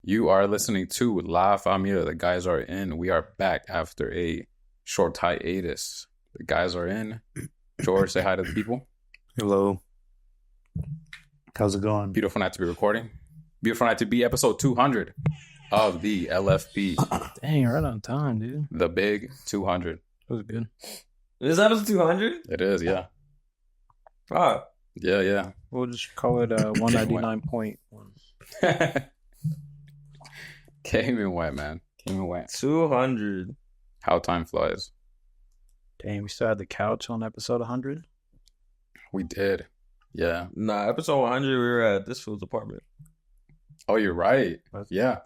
You are listening to La Familia. The guys are in. We are back after a short hiatus. The guys are in. George, say hi to the people. Hello. How's it going? Beautiful night to be recording. Beautiful night to be episode 200 of the LFB. Dang, right on time, dude. The big 200. That was good. Is episode 200? It is, yeah. Oh. Yeah. We'll just call it 199.1. Came and went, man. 200. How time flies. Dang, we still had the couch on episode 100. We did. Yeah. Nah, episode 100, we were at this fool's apartment. Oh, you're right. That's Yeah.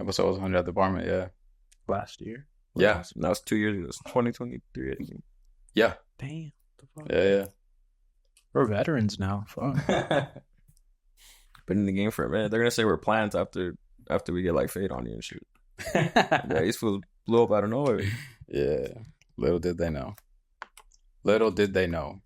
Episode 100 at the apartment, yeah. last year. Yeah. That was 2 years ago. It's 2023, I think. Yeah. Damn. The fuck? Yeah. We're veterans now. Fuck. Been in the game for a minute. They're going to say we're plants after we get like fade on you and shit. Yeah, these fools blew up out of nowhere. Yeah. Little did they know. Little did they know.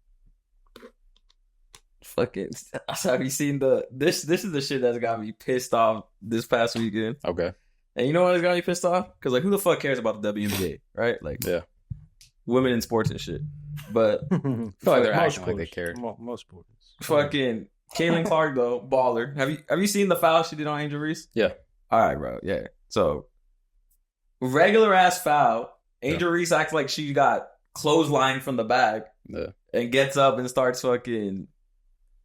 Fucking, have you seen this is the shit that's got me pissed off this past weekend. Okay. And you know what has got me pissed off? Because like, who the fuck cares about the WNBA, right? Like, Yeah. women in sports and shit. But I feel like they're acting like they care. Most sports. fucking Caitlin Clark though, baller. Have you seen the foul she did on Angel Reese? Yeah. All right, bro. Yeah. So regular ass foul. Angel Reese acts like she got clothesline from the back. Yeah. And gets up and starts fucking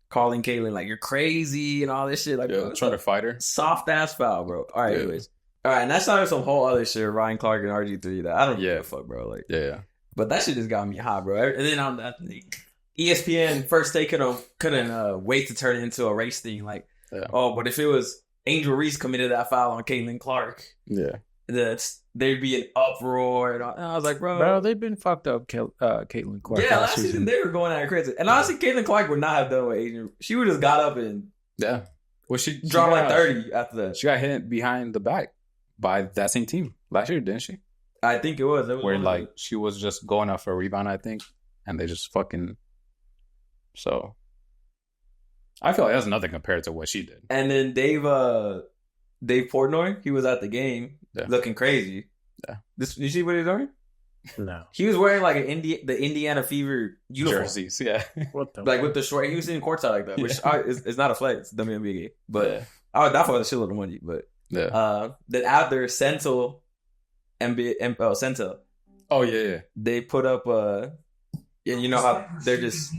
calling Caitlin like you're crazy and all this shit. Like, Yeah, trying to fight her. soft ass foul, bro. All right, Yeah. anyways. All right, and that's not some whole other shit. Ryan Clark and RG3. That I don't give a fuck, bro. Like, Yeah. but that shit just got me hot, bro. And then on that, ESPN first they couldn't wait to turn it into a race thing. Like, Yeah. oh, but if it was Angel Reese committed that foul on Caitlin Clark, Yeah. there'd be an uproar. And I was like, Bro, they've been fucked up, Caitlin Clark. yeah, last season they were going at it crazy. And honestly, Caitlin Clark would not have done what Angel. She would have got up and Yeah. Well, she dropped like got- 30 after that. She got hit behind the back by that same team last year, didn't she? I think it was. Where like she was just going up for a rebound, I think, and they just fucking. So, I feel like that's nothing compared to what she did. And then Dave Portnoy, he was at the game looking crazy. Yeah. You see what he was wearing? No. He was wearing like the Indiana Fever uniform. Jerseys, yeah. What the Like with the short, he was in courtside like that, which is not a flex. It's WNBA, but Yeah. I would die for the shitload of money. But Yeah. then after Sentinel, Sentinel, Oh yeah. they put up yeah, you know how they're just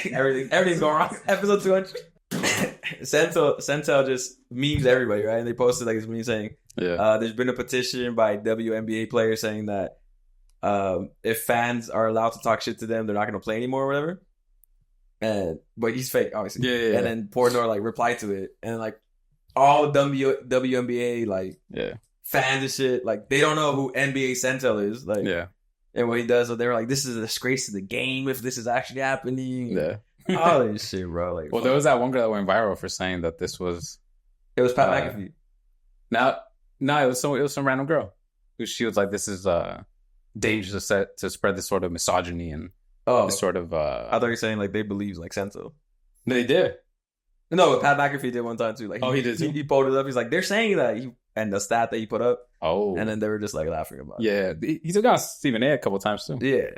everything's going wrong. Episode 200. Sentinel just memes everybody, right? And they posted like this meme saying, Yeah. there's been a petition by WNBA players saying that if fans are allowed to talk shit to them, they're not going to play anymore or whatever. But he's fake, obviously. Yeah. And then Portnoy like replied to it, and like all WNBA like fans and shit, like they don't know who NBA Sentinel is, like and what he does. So they were like, "This is a disgrace to the game if this is actually happening." Yeah. All this shit, bro. Like, Well, there was that one girl that went viral for saying that this was. it was Pat McAfee. No, it was some random girl. She was like, "This is dangerous to spread this sort of misogyny and this sort of." I thought you were saying like they believe like Sentinel. They did. No, but Pat McAfee did one time too. Like, he did too? He pulled it up. He's like, they're saying that, and the stat that he put up, Oh, and then they were just like laughing about it. yeah. He took out Stephen A. a couple times too. Yeah,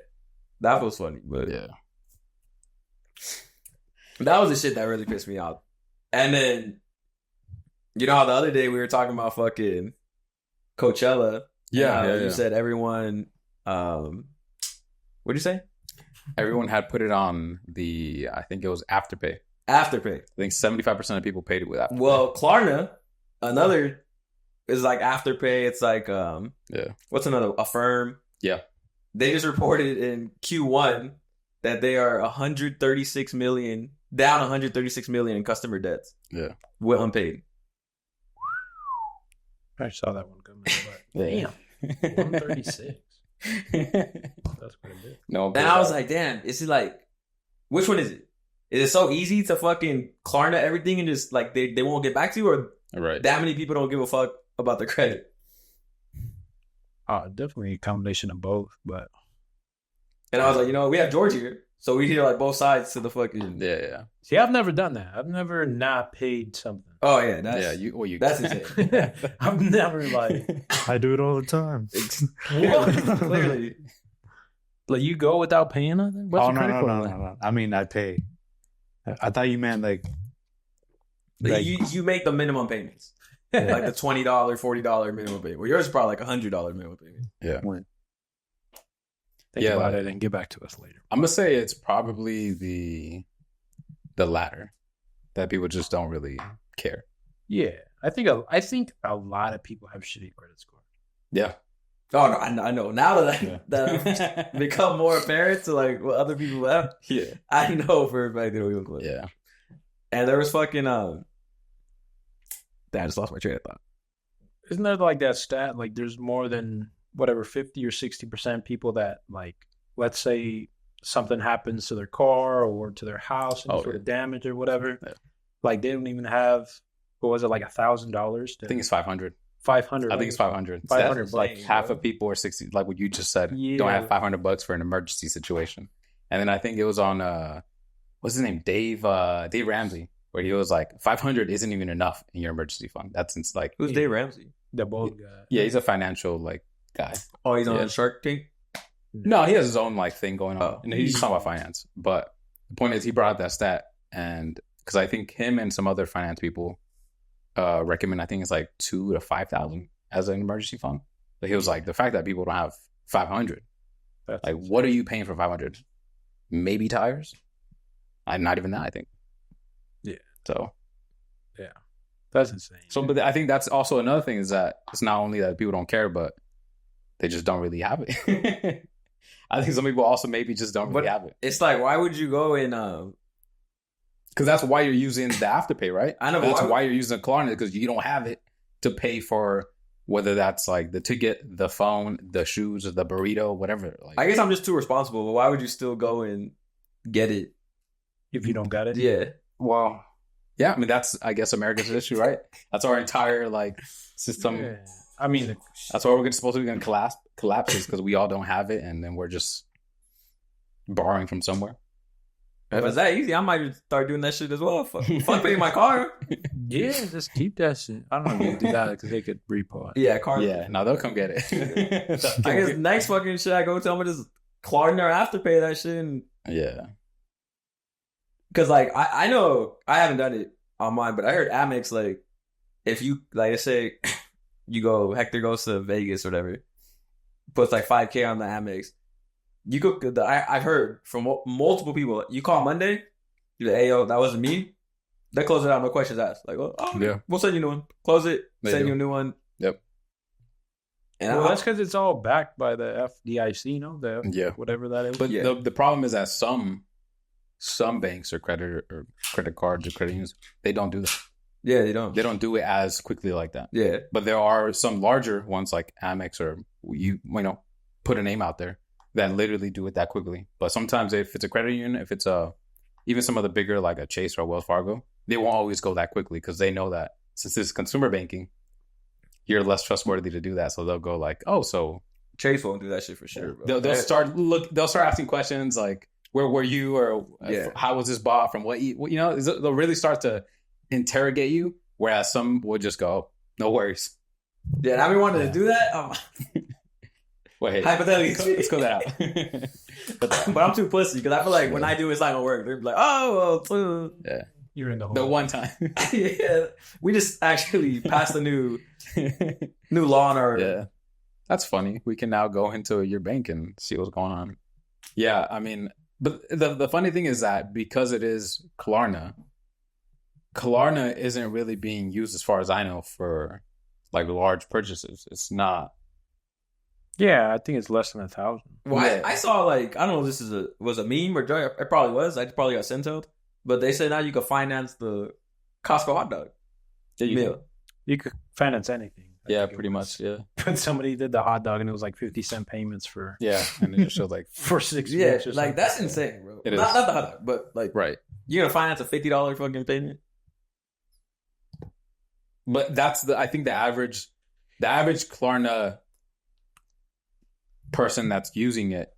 that was funny, but Yeah. that was the shit that really pissed me off. And then, you know how the other day we were talking about fucking Coachella? Yeah. You said everyone. What'd you say? Everyone had put it on I think it was Afterpay. Afterpay. I think 75% of people paid it with Afterpay. Well, Klarna, another is like Afterpay. It's like what's another? Affirm. Yeah. They just reported in Q1 that they are 136 million down 136 million in customer debts. Yeah. With Unpaid. I saw that one coming. But Yeah. damn. 136. That's quite a bit. No. And I was like, damn, is it like, which one is it? Is it so easy to fucking Klarna everything and just like they won't get back to you, or right. that many people don't give a fuck about the credit? Definitely a combination of both, but And I was like, we have George here. So we hear like both sides to the fucking Yeah. See, I've never done that. I've never not paid something. Oh yeah, that's insane. I've never like I do it all the time. Clearly. Like you go without paying nothing? What's No. I mean, I pay. I thought you meant like you make the minimum payments. Like the $20, $40 minimum payment. Well, yours is probably like $100 minimum payment. Yeah. Think about it and get back to us later. I'm gonna say it's probably the latter, that people just don't really care. Yeah, I think a lot of people have shitty credit score. Yeah. Oh no, I know. Now that I've become more apparent to like what other people have, I know for a fact that we will. Yeah. And there was fucking Damn, I just lost my train of thought. Isn't there like that stat? Like, there's more than whatever 50 or 60% people that, like, let's say something happens to their car or to their house, and sort of damage or whatever. Yeah. Like, they don't even have, what was it, like $1,000? I think it's 500. 500. I think it's 500. $500. Like half of people are 60, like what you just said, don't have $500 for an emergency situation. And then I think it was on what's his name, Dave Ramsey, where he was like, 500 isn't even enough in your emergency fund. That's like, who's Dave Ramsey? The bald guy. Yeah, he's a financial like guy. Oh, he's on Shark Tank. No, he has his own like thing going on. And he's talking about finance. But the point is, he brought up that stat, and because I think him and some other finance people recommend, I think it's like 2,000 to 5,000 as an emergency fund. But he was like, the fact that people don't have 500, like insane. What are you paying for 500? Maybe tires. Not even that, I think. Yeah. So. Yeah. That's insane. So, but I think that's also another thing, is that it's not only that people don't care, but they just don't really have it. I think some people also maybe just don't really have it. It's like, why would you go in? Because that's why you're using the Afterpay, right? I know. That's why you're using a Klarna, because you don't have it to pay for, whether that's like the ticket, the phone, the shoes, or the burrito, whatever. Like, I guess I'm just too responsible, but why would you still go and get it if you don't got it? Yeah. Well, yeah. I mean, that's, I guess, America's issue, right? That's our entire like system. Yeah. I mean, that's why we're supposed to be going to collapse is because we all don't have it, and then we're just borrowing from somewhere. If it's that easy, I might just start doing that shit as well. Fuck paying my car. Yeah, just keep that shit. I don't know if you do that because they could repo it. Yeah, car. Yeah, no, they'll come get it. I guess next fucking shit I go tell me just Klarna or Afterpay that shit. And... Yeah. Because like I know I haven't done it on mine, but I heard Amex, like, if you, like, let's say Hector goes to Vegas or whatever, puts like $5,000 on the Amex. You could. I've heard from multiple people. You call Monday, you're like, "Hey, yo, that wasn't me." They close it out, no questions asked. Like, oh yeah, we'll send you a new one. Close it, send you a new one. Yep. And that's because it's all backed by the FDIC, whatever that is. But the problem is that some banks or credit cards or credit unions, they don't do that. Yeah, they don't. They don't do it as quickly like that. Yeah. But there are some larger ones like Amex, or you put a name out there, that literally do it that quickly. But sometimes if it's a credit union, if it's even some of the bigger, like a Chase or a Wells Fargo, they won't always go that quickly because they know that since this is consumer banking, you're less trustworthy to do that. So they'll go like, oh, so Chase won't do that shit for sure. Bro. They'll start asking questions like, where were you, or how was this bought from? They'll really start to interrogate you. Whereas some would just go, no worries. Yeah, I've been wanting to do that. Wait, hypothetically, let's go that out. but I'm too pussy because I feel like when I do, it's not gonna work. They're like, oh, well, yeah, you're in the hole. The one time. Yeah, we just actually passed a new law on our. Yeah, that's funny. We can now go into your bank and see what's going on. Yeah, I mean, but the funny thing is that because it is Klarna isn't really being used, as far as I know, for like large purchases. It's not. Yeah, I think it's less than 1,000. Well, yeah. I saw, like, I don't know if this was a meme or joke. It probably was. I probably got sent out. But they said now you can finance the Costco hot dog meal. You could finance anything. Yeah, pretty much. Yeah. But somebody did the hot dog and it was like 50-cent payments for. Yeah, and it just showed like for 6 weeks. Or something. Like that's insane, bro. It is. Not the hot dog, but like right. You're gonna finance a $50 fucking payment. But that's I think the average Klarna person that's using it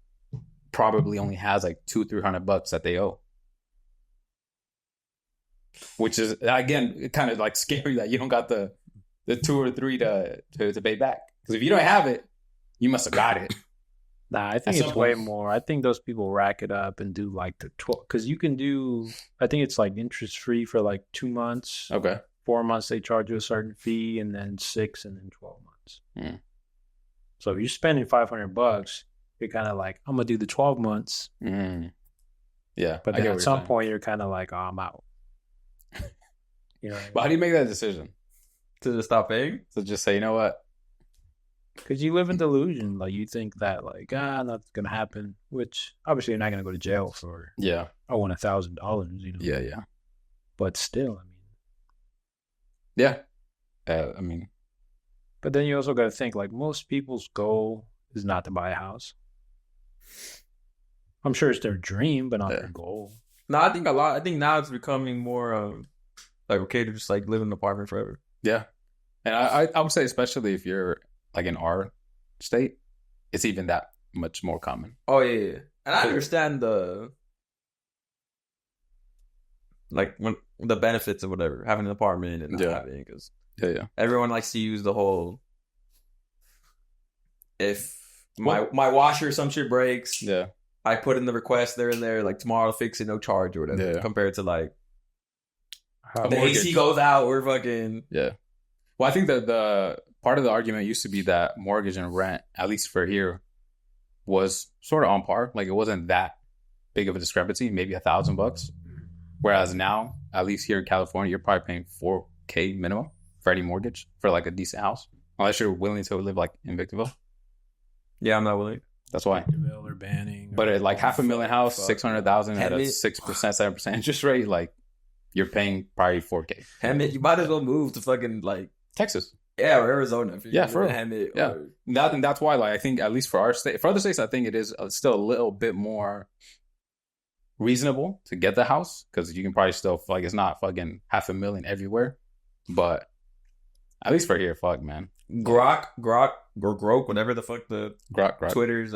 probably only has like $200-300 that they owe. Which is, again, kind of like scary that you don't got the 2 or 3 to pay back. Because if you don't have it, you must have got it. Nah, I think it's way more. I think those people rack it up and do like the 12. Because you can do, I think it's like interest free for like 2 months. Okay. 4 months, they charge you a certain fee, and then 6, and then 12 months. So if you're spending $500, you're kind of like, I'm going to do the 12 months. Yeah. But then at some point, you're kind of like, oh, I'm out. You know, but how do you make that decision? To just stop paying? To just say, you know what? Because you live in delusion. Like, you think that, like, nothing's going to happen, which obviously you're not going to go to jail for, I want $1,000, you know? Yeah. But still, I mean. Yeah. I mean. But then you also got to think, like, most people's goal is not to buy a house. I'm sure it's their dream, but not their goal. No, I think I think now it's becoming more like okay to just like live in an apartment forever. Yeah. And I would say, especially if you're like in our state, it's even that much more common. Oh, yeah. And I understand when the benefits of whatever, having an apartment and not having, because everyone likes to use the whole, if my washer or some shit breaks, I put in the request there and there, like tomorrow I'll fix it, no charge or whatever, compared to like the AC goes out, we're fucking... Yeah. Well, I think that the part of the argument used to be that mortgage and rent, at least for here, was sort of on par. Like, it wasn't that big of a discrepancy, maybe $1,000. Whereas now, at least here in California, you're probably paying $4,000 minimum for any mortgage for like a decent house. Unless you're willing to live like in Victorville. Yeah, I'm not willing. That's why. Or banning. But like $500,000 house, 600,000 at a 6%, 7% interest rate, like you're paying probably $4,000. Hemet, you might as well move to fucking like Texas. Yeah, or Arizona. Yeah, for real. And that's why, like, I think at least for our state, for other states, I think it is still a little bit more reasonable to get the house, because you can probably still, like, it's not fucking $500,000 everywhere. But at least for here, fuck, man. Grok, whatever the fuck the Grok. Twitter's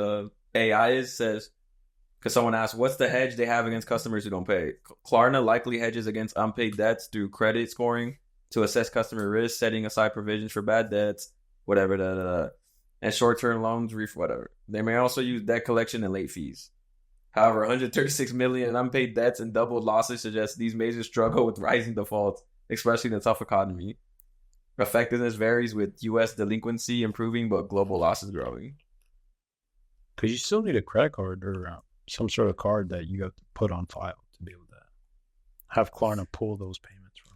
AI is, says, because someone asked, what's the hedge they have against customers who don't pay? Klarna likely hedges against unpaid debts through credit scoring to assess customer risk, setting aside provisions for bad debts, whatever, and short-term loans, whatever. They may also use debt collection and late fees. However, 136 million in unpaid debts and doubled losses suggest these majors struggle with rising defaults, especially in a tough economy. Effectiveness varies, with U.S. delinquency improving, but global losses growing. Because you still need a credit card or some sort of card that you have to put on file to be able to have Klarna pull those payments from.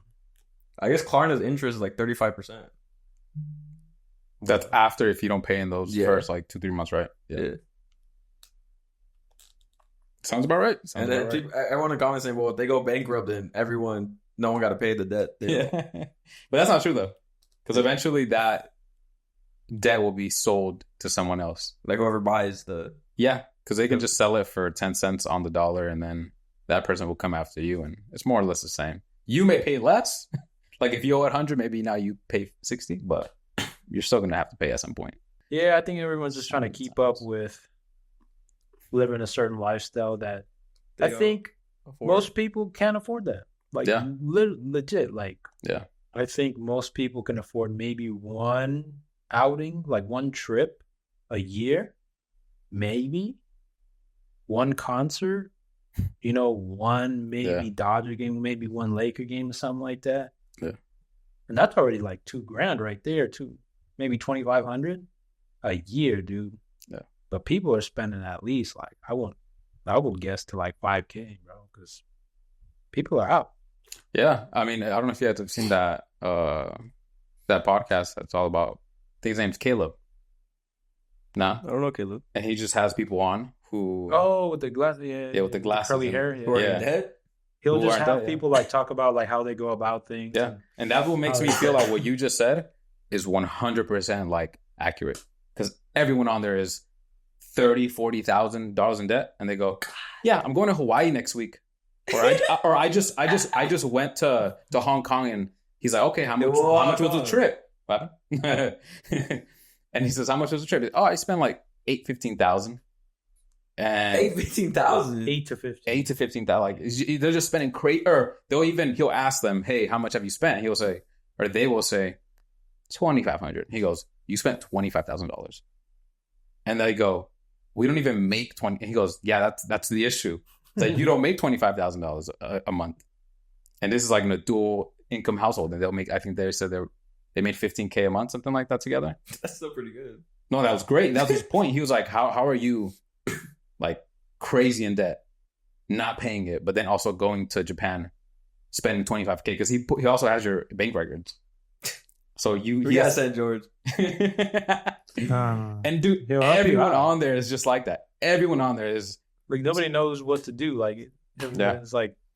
I guess Klarna's interest is like 35%. That's after if you don't pay in those first like 2-3 months, right? Yeah. Sounds about right. And then everyone in the comments saying, well, if they go bankrupt, then no one got to pay the debt. Yeah. But that's not true, though. Because eventually that debt will be sold to someone else. Like whoever buys the... Yeah, because they can just sell it for 10 cents on the dollar, and then that person will come after you, and it's more or less the same. You may pay less. Like if you owe 100, maybe now you pay 60, but you're still going to have to pay at some point. Yeah, I think everyone's just trying to keep up with living a certain lifestyle that I think most people can't afford that. Like, legit. Like, I think most people can afford maybe one outing, like one trip a year, maybe one concert, one maybe Dodger game, maybe one Laker game or something like that. Yeah. And that's already like $2,000 right there, too. Maybe $2,500 a year, dude. Yeah. But people are spending at least like I will guess to like $5,000, bro, because people are out. Yeah, I mean, I don't know if you guys have seen that podcast that's all about. I think his name's Caleb. Nah, I don't know Caleb. And he just has people on who. With the glasses, with the glasses, curly hair, who are dead. He'll just have people like talk about like how they go about things. Yeah, and that's what makes me feel like what you just said is 100% like accurate, because everyone on there is $30,000-$40,000 in debt, and they go, "Yeah, I'm going to Hawaii next week." Or I just went to Hong Kong, and he's like, okay, how much was the trip? What? And he says, how much was the trip? Oh, I spent like $15,000. And 15,000. 8 to 15. 8 to 15,000. Like they're just spending crazy. Or he'll ask them, "Hey, how much have you spent?" He'll say, or they will say, $2,500. He goes, "You spent $25,000." And they go, "We don't even make 20." And he goes, "Yeah, that's the issue. It's like you don't make $25,000 a month." And this is like in a dual income household, and they'll make. I think they said they made $15K a month, something like that together. That's still pretty good. No, that was great. That was his point. He was like, "How are you like crazy in debt, not paying it, but then also going to Japan, spending $25K because he also has your bank records." So you gotta send George. And dude, everyone on there is just like that. Everyone on there is like nobody knows what to do. Like it's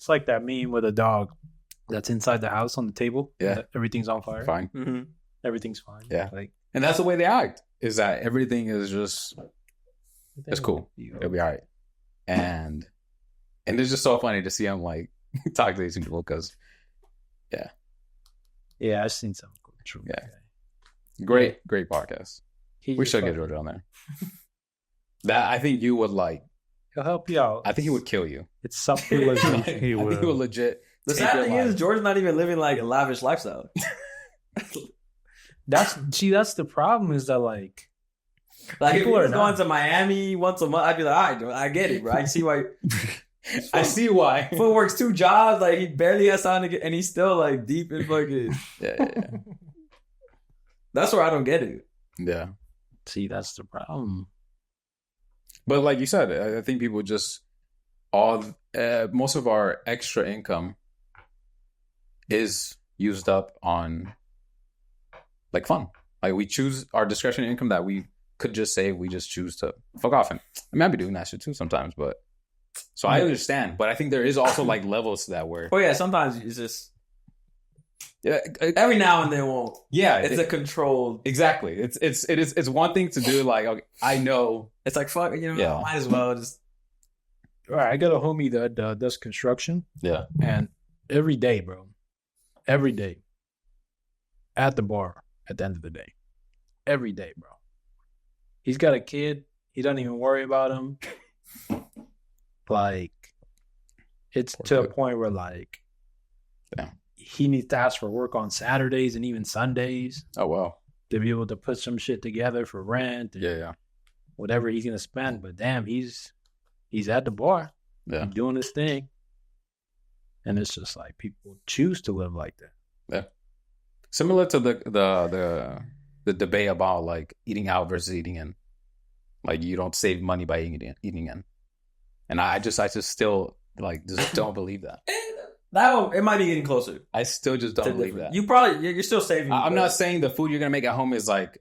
like that meme with a dog that's inside the house on the table. Yeah, everything's on fire. Fine. Mm-hmm. Everything's fine. Yeah, and that's the way they act. Is that everything is just it's cool. It'll be all right. And it's just so funny to see him like talk to these people because I've seen some. True. Yeah. Great podcast. We should get George on there. That I think you would like. He'll help you out. I think he would kill you. It's something like I think he would legit. The sad thing is, George's not even living like a lavish lifestyle. That's the problem is that like if he was going to Miami once a month, I'd be like, all right, I get it, bro. I see why. I see why. Foot works 2 jobs, like he barely has time to get, and he's still like deep in fucking. Yeah. That's where I don't get it. Yeah. See, that's the problem. But like you said, I think people just most of our extra income is used up on like fun. Like we choose our discretionary income that we could just save. We just choose to fuck off. And I mean, I'd be doing that shit too sometimes, but so I understand. But I think there is also like levels to that where. Oh yeah, sometimes it's just. Yeah, every now and then won't. Yeah, it's a controlled. Exactly. It's one thing to do. Like, okay, I know. It's like fuck. Might as well just. All right, I got a homie that does construction. Yeah, and every day, bro, every day, at the bar at the end of the day, every day, bro. He's got a kid. He doesn't even worry about him. Like, it's to a point where like. Damn. He needs to ask for work on Saturdays and even Sundays. Oh, wow. To be able to put some shit together for rent. Yeah. Whatever he's going to spend. But damn, he's at the bar. Yeah. He's doing his thing. And it's just like people choose to live like that. Yeah. Similar to the debate about like eating out versus eating in. Like you don't save money by eating in. And I just still like just don't believe that. That one, it might be getting closer. I still just don't believe that. You're still saving. I'm not saying the food you're gonna make at home is like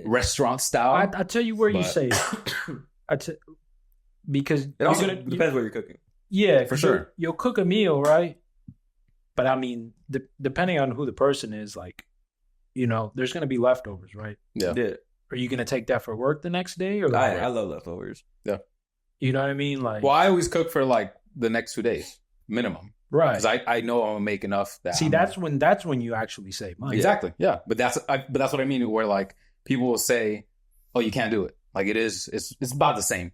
restaurant style. I tell you where you save. Because it also depends what you're cooking. Yeah, for sure. You'll cook a meal, right? But I mean, depending on who the person is, like, there's gonna be leftovers, right? Yeah. Are you gonna take that for work the next day? Or I love leftovers. Yeah. You know what I mean? Like, well, I always cook for like the next 2 days minimum. Right. Because I know I'm gonna make enough. That's when you actually save money. Exactly. Yeah. But that's what I mean. Where like people will say, "Oh, you can't do it." Like it's about the same.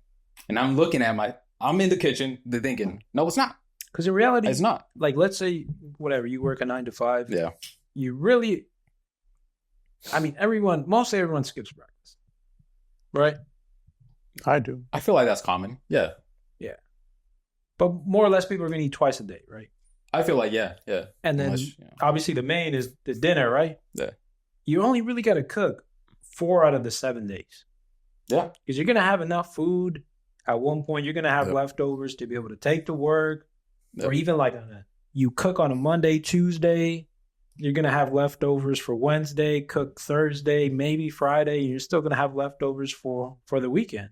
And I'm looking at I'm in the kitchen. They're thinking, "No, it's not." Because in reality, it's not. Like, let's say whatever you work a 9 to 5. Yeah. You really. I mean, mostly everyone skips breakfast, right? I do. I feel like that's common. Yeah. Yeah. But more or less, people are going to eat twice a day, right? I feel like, yeah. And then, obviously, the main is the dinner, right? Yeah. You only really got to cook 4 out of the 7 days. Yeah. Because you're going to have enough food. At one point, you're going to have leftovers to be able to take to work. Yep. Or even like you cook on a Monday, Tuesday. You're going to have leftovers for Wednesday, cook Thursday, maybe Friday. You're still going to have leftovers for the weekend.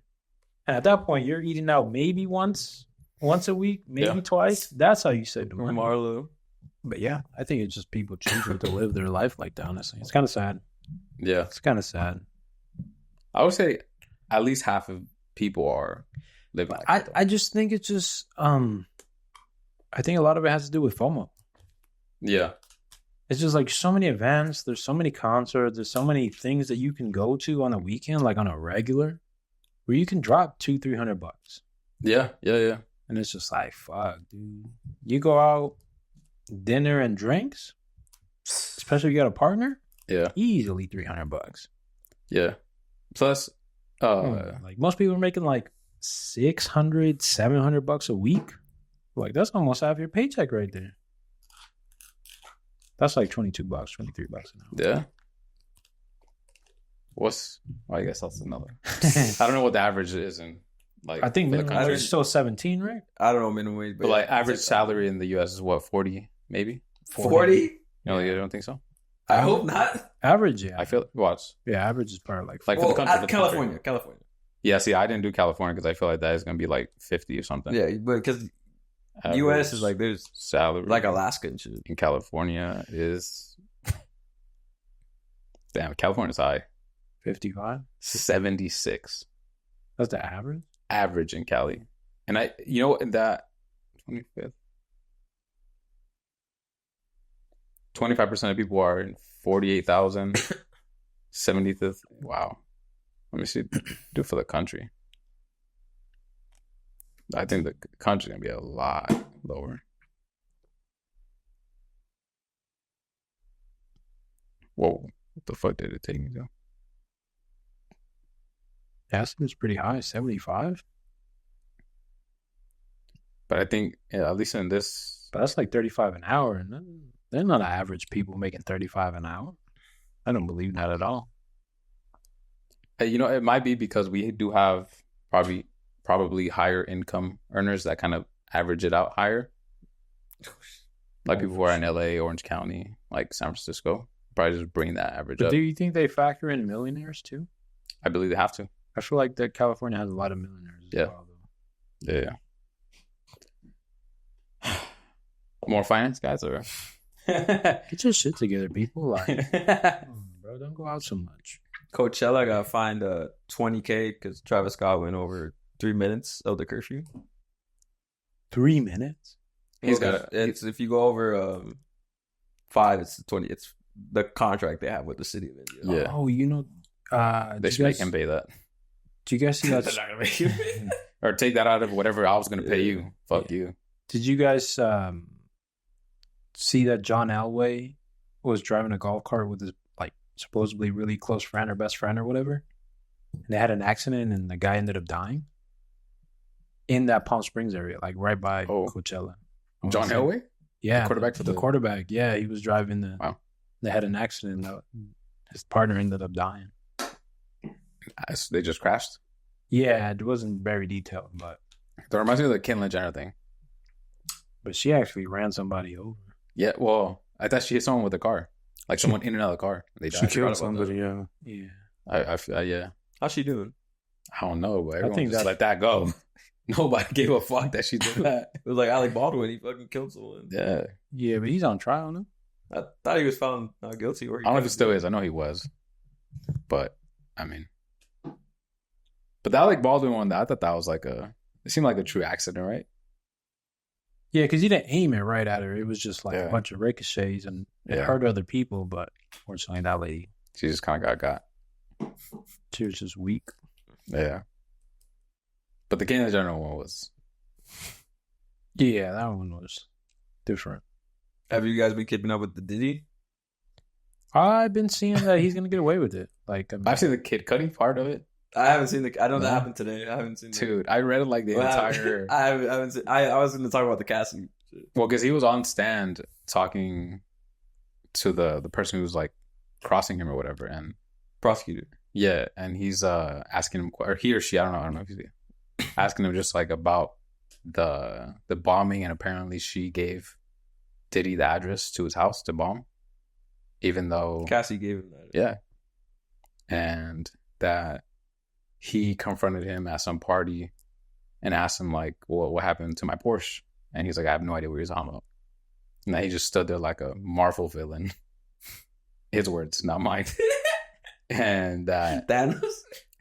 And at that point, you're eating out maybe once a week, maybe twice. That's how you save the money. Marlo. But yeah, I think it's just people choosing to live their life like that, honestly. It's kind of sad. Yeah. It's kind of sad. I would say at least half of people are living like that. I just think it's just, I think a lot of it has to do with FOMO. Yeah. It's just like so many events. There's so many concerts. There's so many things that you can go to on a weekend, like on a regular, where you can drop $200-$300. Yeah. And it's just like, fuck, dude. You go out, dinner and drinks, especially if you got a partner. Yeah. Easily $300. Yeah. Plus, like most people are making like $600, $700 a week. Like that's almost half your paycheck right there. That's like $22, $23 an hour. Yeah. I guess that's another. I don't know what the average is in like. I think minimum wage is still 17, right? I don't know minimum wage, but like average salary in the U.S. is what, 40 maybe? 40? No, you don't think so? I hope not. Average, yeah. I feel average is probably like for the country. California. Yeah, see, I didn't do California because I feel like that is going to be like 50 or something. Yeah, but because U.S. is like there's salary like Alaska and shit. In California is damn. California's high. 55, 76. That's the average. Average in Cali, and in that 25th, 25% of people are in 48,000. 75th. Wow. Let me see. Do it for the country. I think the country's gonna be a lot lower. Whoa! What the fuck did it take me to? Yeah, it's pretty high, 75. But I think at least in this, but that's like 35 an hour, and they're not average people making 35 an hour. I don't believe that at all. It might be because we do have probably higher income earners that kind of average it out higher. Like people who are in LA, Orange County, like San Francisco, probably just bring that average up. Do you think they factor in millionaires too? I believe they have to. I feel like that California has a lot of millionaires as well, though. Yeah. More finance guys, or get your shit together, people. Like, bro, don't go out so much. Coachella got fined $20,000 because Travis Scott went over 3 minutes of the curfew. 3 minutes? It's if you go over 5, it's 20. It's the contract they have with the city of India. Yeah. Oh, they should make him pay that. Do you guys see that? They're not gonna make you pay. Or take that out of whatever I was going to pay you. Fuck you. Did you guys see that John Elway was driving a golf cart with his supposedly really close friend or best friend or whatever, and they had an accident and the guy ended up dying in that Palm Springs area, like right by Coachella. John Elway? Yeah, quarterback for the quarterback. Yeah, he was driving Wow. They had an accident. His partner ended up dying. They just crashed? Yeah, it wasn't very detailed, but that reminds me of the Caitlyn Jenner thing. But she actually ran somebody over. Yeah, well, I thought she hit someone with a car. Like someone in and out of the car. They died. She killed somebody, yeah. Yeah. How's she doing? I don't know, but everyone just let that go. Nobody gave a fuck that she did that. It was like Alec Baldwin. He fucking killed someone. Yeah. Yeah, but he's on trial now. I thought he was found not guilty. I don't know if he still is. I know he was. But, I mean. But the Alec Baldwin one, I thought that was it seemed like a true accident, right? Yeah, because he didn't aim it right at her. It was just like a bunch of ricochets, and it hurt other people. But fortunately, that lady, she just kind of got. She was just weak. Yeah. But the Caitlyn Jenner one was. Yeah, that one was different. Have you guys been keeping up with the Diddy? I've been seeing that he's gonna get away with it. I've seen the Kid Cudi part of it. I haven't seen I know that happened today. I haven't seen. Dude, I read it like the entire. I haven't seen. I was going to talk about the casting. Well, because he was on stand talking to the person who was crossing him or whatever, and prosecutor. Yeah, and he's asking him, or he or she, I don't know if he's asking him just about the bombing, and apparently she gave Diddy the address to his house to bomb, even though Cassie gave him that. Yeah, and that. He confronted him at some party and asked him, what happened to my Porsche? And he's like, I have no idea what you're talking about. And then he just stood there like a Marvel villain. His words, not mine. And Thanos?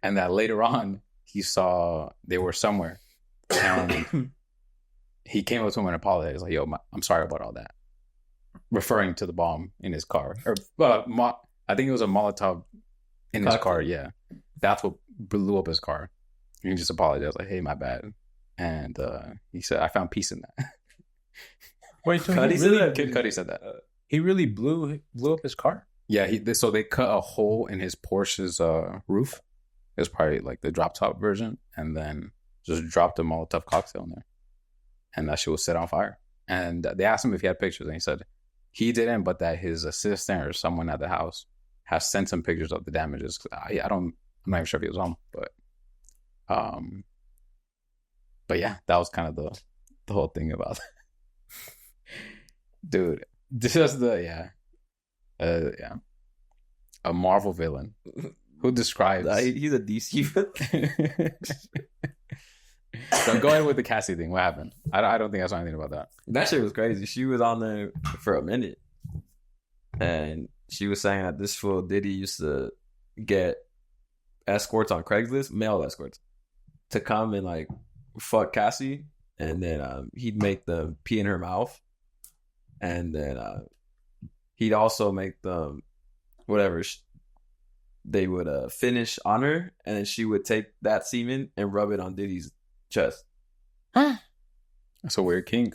And that later on, he saw they were somewhere. And he came up to him and apologized. He's like, yo, I'm sorry about all that. Referring to the bomb in his car. I think it was a Molotov in his car, yeah. That's what blew up his car. And he just apologized, hey, my bad. And he said, I found peace in that. Wait, so Kid Cudi said that. He really blew up his car? Yeah, so they cut a hole in his Porsche's roof. It was probably like the drop top version, and then just dropped a Molotov cocktail in there. And that shit was set on fire. And they asked him if he had pictures, and he said he didn't, but that his assistant or someone at the house has sent some pictures of the damages. I'm not even sure if he was home, but yeah, that was kind of the whole thing about that. Dude, this is a Marvel villain who describes he's a DC villain. So go ahead with the Cassie thing. What happened? I don't think I saw anything about that. That shit was crazy. She was on there for a minute, and she was saying that this fool Diddy used to get escorts on Craigslist, male escorts, to come and like fuck Cassie, and then he'd make them pee in her mouth, and then he'd also make them whatever they would finish on her, and then she would take that semen and rub it on Diddy's chest. That's a weird kink.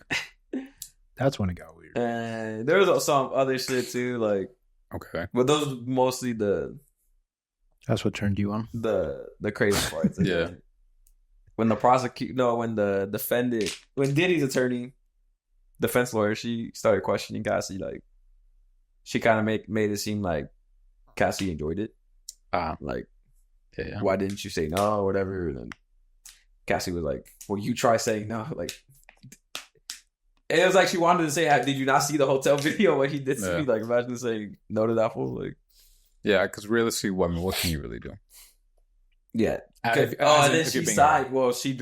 That's when it got weird. And there was some other shit too, like okay, but those mostly that's what turned you on. The crazy parts. Yeah. When Diddy's attorney, defense lawyer, she started questioning Cassie, like she kind of made it seem like Cassie enjoyed it. Like, yeah. Why didn't you say no or whatever? And then Cassie was like, well, you try saying no. Like, it was like she wanted to say, did you not see the hotel video what he did to me? Like, imagine saying no to that fool. Like, yeah, because realistically, what can you really do? Yeah. And then she signed. Well, she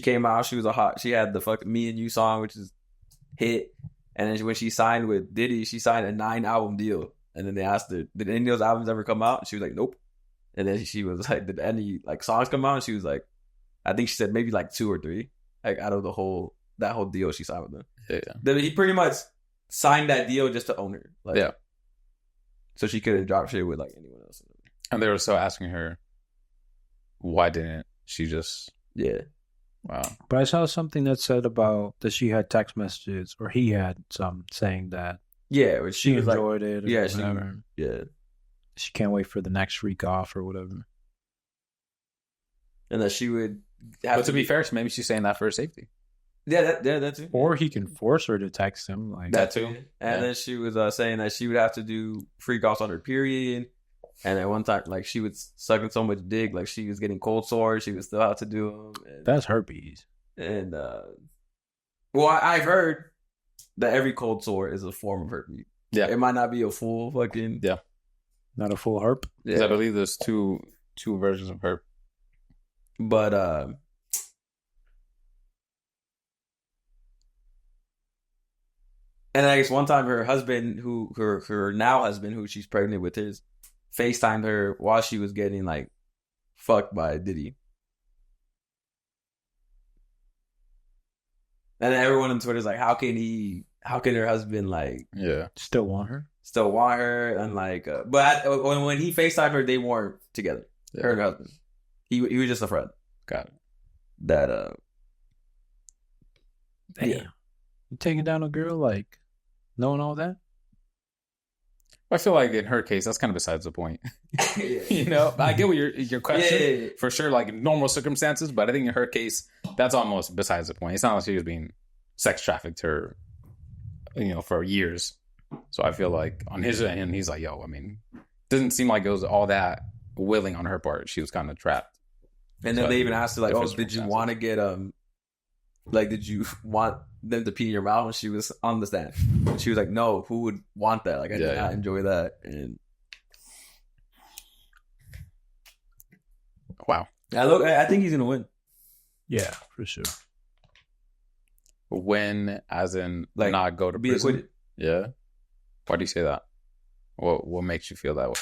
came out. She was she had the fucking Me and You song, which is hit. And then when she signed with Diddy, she signed a 9-album deal. And then they asked her, did any of those albums ever come out? And she was like, nope. And then she was like, did any like songs come out? And she was like, I think she said maybe like 2 or 3. Like out of that whole deal she signed with them. Yeah. He pretty much signed that deal just to own her. Like, yeah. So she couldn't drop shit with like anyone else. And they were still asking her, why didn't she just... Yeah. Wow. But I saw something that said about that she had text messages, or he had some saying that she enjoyed it. Yeah, whatever. She can't wait for the next week off or whatever. And that she would have but to be fair, maybe she's saying that for her safety. Yeah, that too. Or he can force her to text him. Like that too. And then she was saying that she would have to do freak offs on her period. And at one time, like, she was sucking so much dick, like, she was getting cold sores. She would still have to do them. That's herpes. And, well, I've heard that every cold sore is a form of herpes. Yeah. It might not be a full fucking... Yeah. Not a full herp? Because I believe there's two versions of herp. But, and I guess one time her husband, her now husband, who she's pregnant with, FaceTimed her while she was getting like fucked by Diddy. And everyone on Twitter is like, how can her husband like still want her? And like but when he FaceTimed her, they weren't together. Her and her husband. He was just a friend. Got it. That damn. Yeah. You taking down a girl like knowing all that? I feel like in her case, that's kind of besides the point. You know, I get what your question for sure, like in normal circumstances, but I think in her case, that's almost besides the point. It's not like she was being sex trafficked or, you know, for years. So I feel like on his end, he's like, yo, I mean, doesn't seem like it was all that willing on her part. She was kind of trapped. And then they even asked her like, oh, did you want to get like, did you want them to pee in your mouth when she was on the stand? And she was like, no, who would want that? Like, I did not enjoy that. And wow. I think he's going to win. Yeah, for sure. Win as in like not go to prison? Acquitted. Yeah. Why do you say that? What makes you feel that way?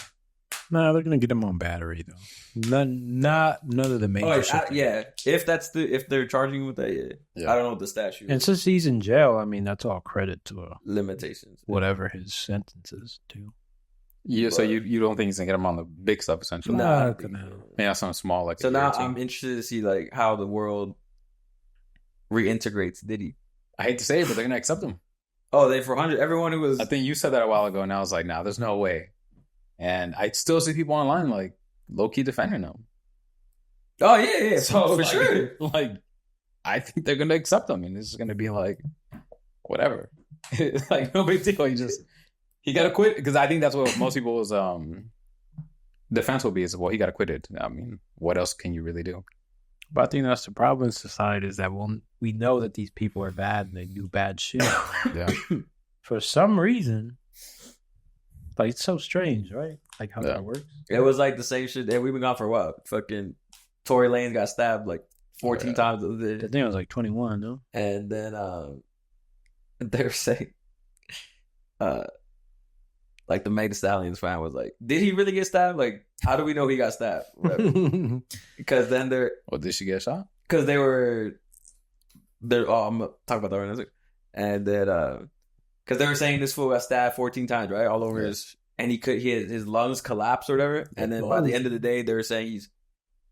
No, they're gonna get him on battery though. None of the major shit. If they're charging with that, I don't know what the statute is. And since he's in jail, I mean that's all credit to limitations. Whatever his sentence too. Yeah, so you don't think he's gonna get him on the big stuff essentially? No, maybe something small like. So now I'm interested to see like how the world reintegrates Diddy. I hate to say it, but they're gonna accept him. Oh, they 400. Everyone who was. I think you said that a while ago, and I was like, nah, there's no way. And I still see people online like low key defending them. Oh yeah. So for sure. Like, I think they're gonna accept him, and this is gonna be like, whatever. Like no big deal. He got acquitted because I think that's what most people's defense will be is, well, he got acquitted. I mean, what else can you really do? But I think that's the problem in society is that we know that these people are bad and they do bad shit. Yeah. For some reason, like it's so strange, right? Like how that works. It was like the same shit. And we've been gone for a while. Fucking Tory Lanez got stabbed like 14 times. I think it was like 21, no? And then they were saying, like the Meg Thee Stallions fan was like, did he really get stabbed? Like, how do we know he got stabbed? Because then did she get shot? Because I'm gonna talk about that right now. And then, because they were saying this fool got stabbed 14 times, right? All over and his lungs collapsed or whatever. And then by the end of the day, they were saying he's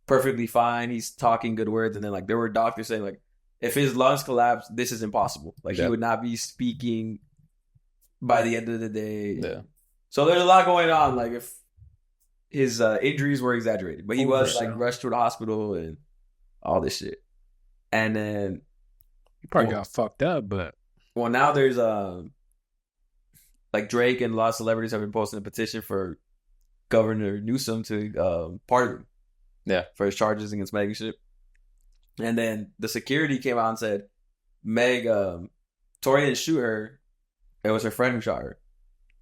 perfectly fine. He's talking good words. And then like there were doctors saying like, if his lungs collapse, this is impossible. Like he would not be speaking by the end of the day. Yeah. So there's a lot going on. Like if his injuries were exaggerated, but he was like rushed to the hospital and all this shit. And then he probably got fucked up. But now there's like Drake and a lot of celebrities have been posting a petition for Governor Newsom to pardon him. Yeah, for his charges against Meg and shit. And then the security came out and said, Meg, Tory didn't shoot her. It was her friend who shot her.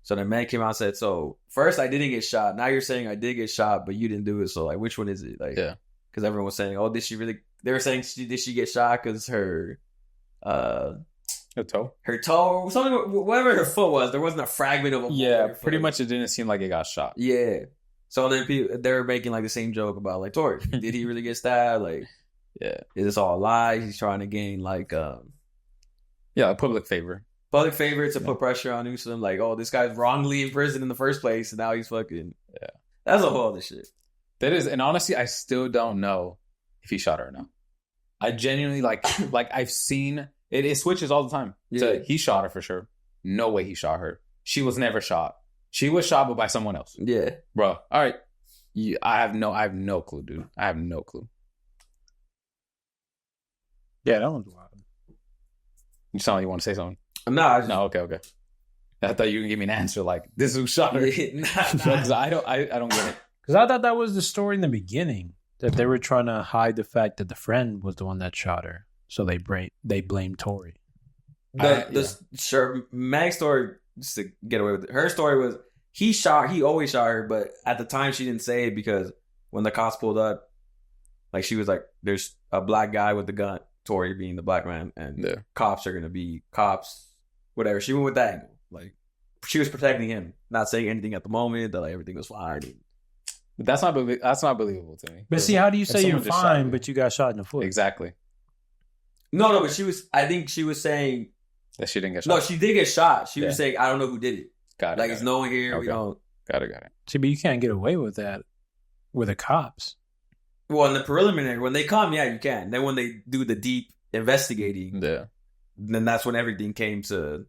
So then Meg came out and said, so first I didn't get shot. Now you're saying I did get shot, but you didn't do it. So like, which one is it? Like, because everyone was saying, oh, did she really? They were saying, did she get shot because her toe, or something, whatever her foot was. There wasn't a fragment of a pretty much. It didn't seem like it got shot. Yeah. So then they're making like the same joke about like Tory. Did he really get stabbed? Like, is this all a lie? He's trying to gain like a public favor. Public favor to put pressure on Newsom. Like, oh, this guy's wrongly in prison in the first place, and now he's fucking. Yeah, that's a whole other shit. That is, and honestly, I still don't know if he shot her or not. I genuinely like I've seen it. It switches all the time. Yeah. So he shot her for sure. No way he shot her. She was never shot. She was shot, but by someone else. Yeah, bro. All right, I have no clue, dude. I have no clue. Yeah, that one's wild. You sound like you want to say something. No, okay. I thought you were gonna give me an answer like this is who shot her. Because I don't get it. Because I thought that was the story in the beginning that they were trying to hide the fact that the friend was the one that shot her, so they blamed Tory. Sure, Meg's story, just to get away with it. Her story was he always shot her, but at the time she didn't say it because when the cops pulled up, like she was like, "There's a black guy with the gun." Tory being the black man, and cops are gonna be cops. Whatever. She went with that angle. Like, she was protecting him, not saying anything at the moment, that like everything was fine. But that's not believable to me. But see, how do you say you're fine, but you got shot in the foot? Exactly. No, but I think she was saying that she didn't get shot. No, she did get shot. She was saying, I don't know who did it. Got it. Like, it's no one here. Okay. We don't. Got it. See, but you can't get away with that with the cops. Well, in the preliminary, when they come, yeah, you can. Then when they do the deep investigating, then that's when everything came to.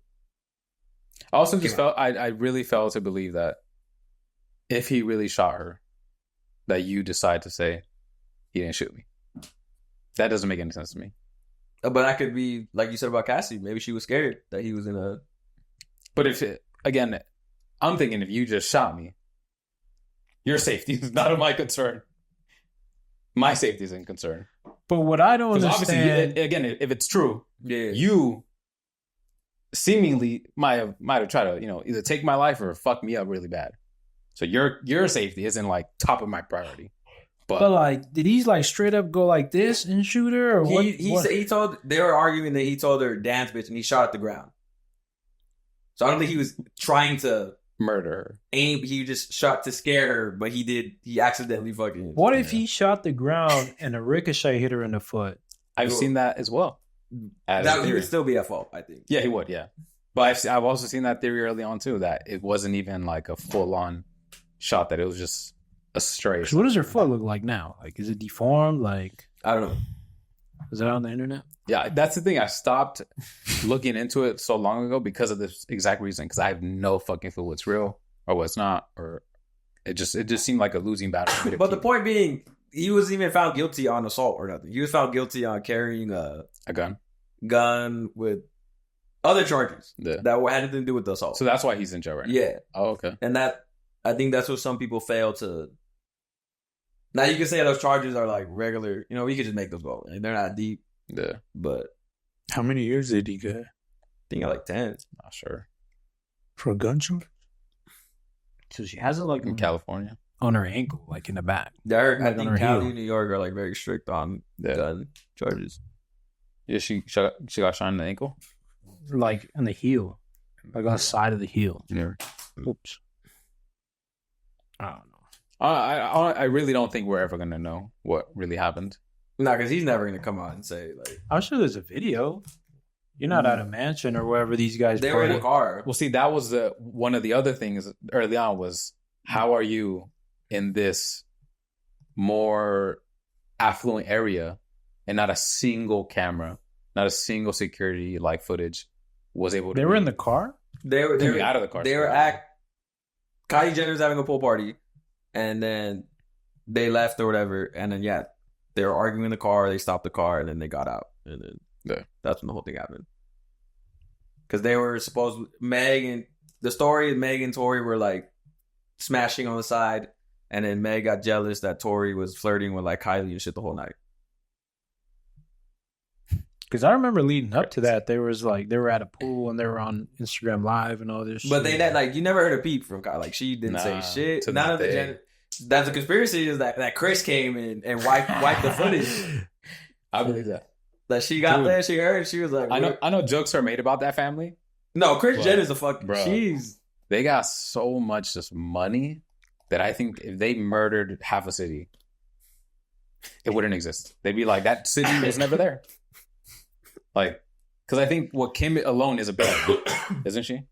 I also just felt I really felt to believe that if he really shot her, that you decide to say he didn't shoot me. That doesn't make any sense to me. But that could be like you said about Cassie. Maybe she was scared that he was in a. But again, I'm thinking if you just shot me, your safety is not of my concern. My safety is in concern. But what I don't understand, again, if it's true, you seemingly might have tried to, either take my life or fuck me up really bad. So your safety isn't like top of my priority. But like, did he like straight up go like this and shoot her, or what? He told, they were arguing that he told her dance bitch, and he shot at the ground. So I don't think he was trying to murder her. He just shot to scare her, but he accidentally fucking. What if he shot the ground and a ricochet hit her in the foot? I've seen that as well. He would still be at fault, I think. Yeah, he would. Yeah, but I've also seen that theory early on too, that it wasn't even like a full on shot; that it was just a stray. What does her foot look like now? Like, is it deformed? Like, I don't know. Is that on the internet? Yeah, that's the thing. I stopped looking into it so long ago because of this exact reason. Because I have no fucking clue what's real or what's not, or it just seemed like a losing battle. But the point being, he wasn't even found guilty on assault or nothing. He was found guilty on carrying a gun with other charges that had nothing to do with the assault. So that's why he's in jail right now. Yeah. Oh, okay. And I think that's what some people fail to. Now you can say those charges are like regular. You know, we could just make those go. They're not deep. Yeah. But how many years did he get? I think like 10. Not sure. For a gun charge? So she has it like in California on her ankle, like in the back. Yeah, I think Cali, New York are like very strict on gun charges. Yeah, she got shot in the ankle, like in the heel, like on the side of the heel. Yeah. Oops. I don't know. I really don't think we're ever gonna know what really happened. No, because he's never gonna come out and say like. I'm sure there's a video. You're not at a mansion or wherever these guys. They were in a car. Well, see, that was one of the other things early on was how are you in this more affluent area and not a single camera, not a single security like footage was able to. They were in the car. They were out of the car. They were at Kylie Jenner's having a pool party, and then they left or whatever, and then they were arguing in the car. They stopped the car, and then they got out, and then. Yeah. That's when the whole thing happened. Because they were supposed Meg and Tory were like smashing on the side, and then Meg got jealous that Tory was flirting with like Kylie and shit the whole night. Because I remember leading up to that, they were at a pool and they were on Instagram Live and all this shit. But you never heard a peep from Kylie. Like she didn't say shit. None of the that's a conspiracy is that Chris came in and wiped the footage. I believe that. That she got there, she heard, she was like, I know jokes are made about that family. No, Kris Jenner's a fucking they got so much just money that I think if they murdered half a city, it wouldn't exist. They'd be like, that city was never there. Like, because I think Kim alone is a billionaire, isn't she?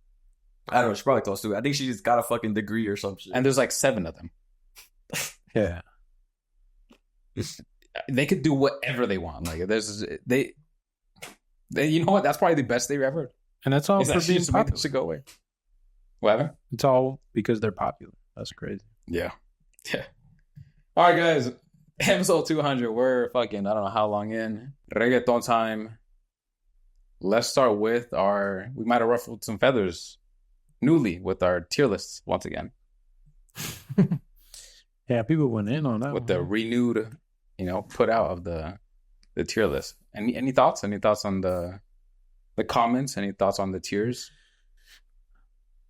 I don't know, she's probably close to it. I think she just got a fucking degree or some shit. And there's like 7 of them. Yeah. They could do whatever they want. Like they you know what? That's probably the best they've ever. And that's all for being popular. To go away. Whatever. It's all because they're popular. That's crazy. Yeah. All right, guys. Episode 200. We're fucking, I don't know how long in. Reggaeton time. Let's start with we might have ruffled some feathers newly with our tier lists once again. Yeah, people went in on that with the renewed put out of the tier list. Any thoughts? Any thoughts on the comments? Any thoughts on the tiers?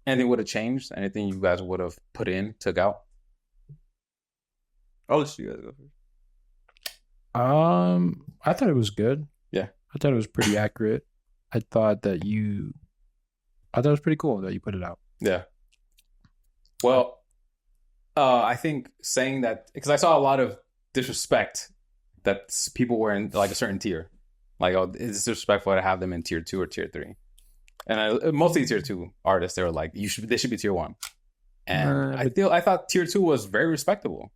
Anything would have changed? Anything you guys would have put in, took out? I'll let you guys go first. I thought it was good. Yeah. I thought it was pretty accurate. I thought it was pretty cool that you put it out. Yeah. Well, I think saying that, because I saw a lot of disrespect that people were in like a certain tier, like, oh, it's disrespectful to have them in tier 2 or tier 3, and mostly tier 2 artists, they were like, they should be tier 1, and I thought tier 2 was very respectable.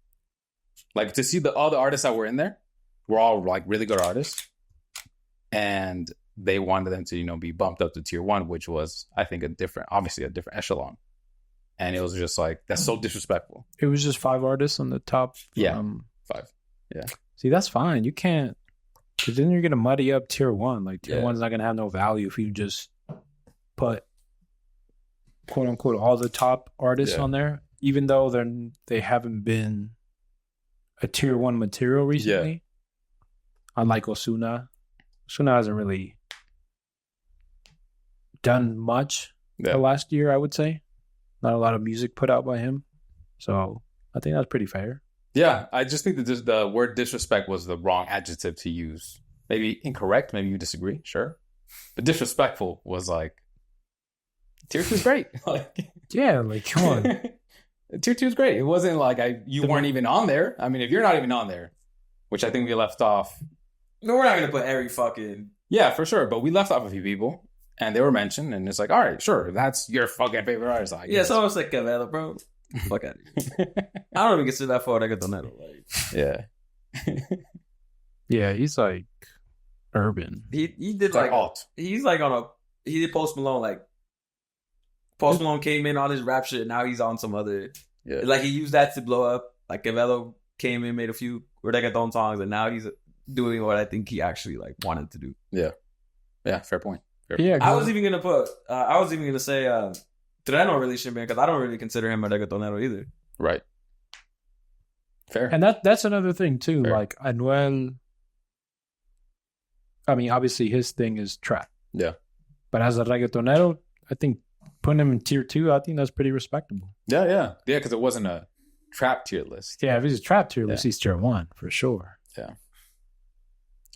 Like, to see all the artists that were in there were all like really good artists, and they wanted them to be bumped up to tier 1, which was, I think, obviously a different echelon. And it was just like, that's so disrespectful. It was just 5 artists on the top. 5. Yeah. See, that's fine. You can't, because then you're going to muddy up tier 1. Like, tier 1's not going to have no value if you just put, quote unquote, all the top artists on there, even though they haven't been a tier 1 material recently. Yeah. Unlike Ozuna. Ozuna hasn't really done much the last year, I would say. Not a lot of music put out by him. So I think that's pretty fair. Yeah, I just think that the word disrespect was the wrong adjective to use. Maybe incorrect, maybe you disagree, sure. But disrespectful was like, tier 2 is great. Come on. Tier 2 is great. It wasn't like you weren't even on there. I mean, if you're not even on there, which I think we left off. No, we're not going to put every fucking... Yeah, for sure. But we left off a few people. And they were mentioned, and it's like, all right, sure, that's your fucking favorite artist. Yeah, it's almost like Cabela, bro. Fuck out of here. I don't even consider that for Reggaeton. Yeah. Yeah, he's like urban. He did like alt. He's like he did Post Malone. Like Post Malone came in on his rap shit. Now he's on some other. Yeah. Like he used that to blow up. Like Cavello came in, made a few reggaeton songs, and now he's doing what I think he actually like wanted to do. Yeah. Yeah. Fair point. Yeah. I was even gonna say Treno really shouldn't be, because I don't really consider him a reggaetonero either. Right. Fair. And that's another thing too. Fair. Like Anuel, I mean, obviously his thing is trap. Yeah. But as a reggaetonero, I think putting him in tier 2, I think that's pretty respectable. Yeah, because it wasn't a trap tier list. Yeah, if he's a trap tier list, he's tier 1 for sure. Yeah.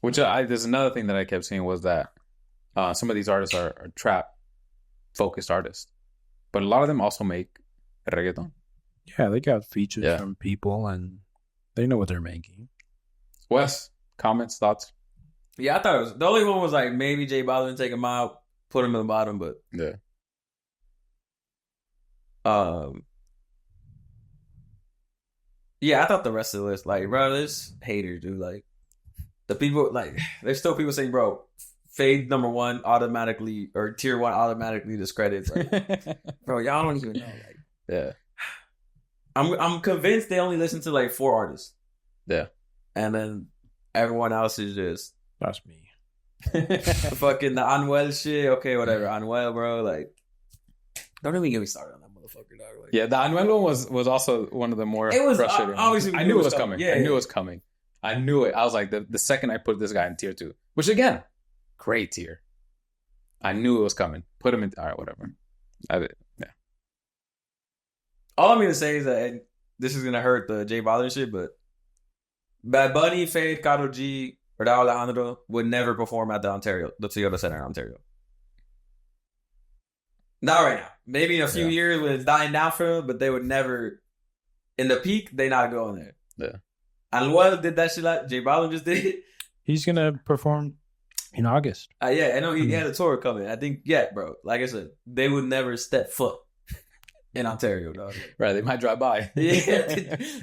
Which there's another thing that I kept seeing was that some of these artists are trap focused artists, but a lot of them also make reggaeton. Yeah, they got features from people and they know what they're making. Wes, comments, thoughts? Yeah, I thought it was the only one was like maybe J Balvin take him out, put him in the bottom, but yeah. Yeah, I thought the rest of the list, like, bro, there's haters, dude. Like, the people, like, there's still people saying, bro, Fade number 1 automatically, or tier 1 automatically discredits. Like, bro, y'all don't even know. Like, yeah. I'm convinced they only listen to like 4 artists. Yeah. And then everyone else is just. That's me. Fucking the Anuel shit. Okay, whatever. Anuel, bro. Like, don't even get me started on that motherfucker, dog. Like, yeah, the Anuel one was also one of the more frustrating. I knew it was coming. Yeah, I knew it was coming. I knew it. I was like, the second I put this guy in tier 2, which again, great tier. I knew it was coming. Put him in. All right, whatever. Yeah. All I'm gonna say is that, and this is gonna hurt the J Balvin shit, but Bad Bunny, Fade, Karol G, or Raul Alejandro would never perform at the Toyota Center in Ontario. Not right now. Maybe in a few years when it's dying down for them, but they would never. In the peak, they not going there. Yeah. Anuel did that shit like J Balvin just did it. He's gonna perform in August. Yeah, I know he had a tour coming. I think, bro. Like I said, they would never step foot in Ontario, dog. Right, they might drive by. Yeah,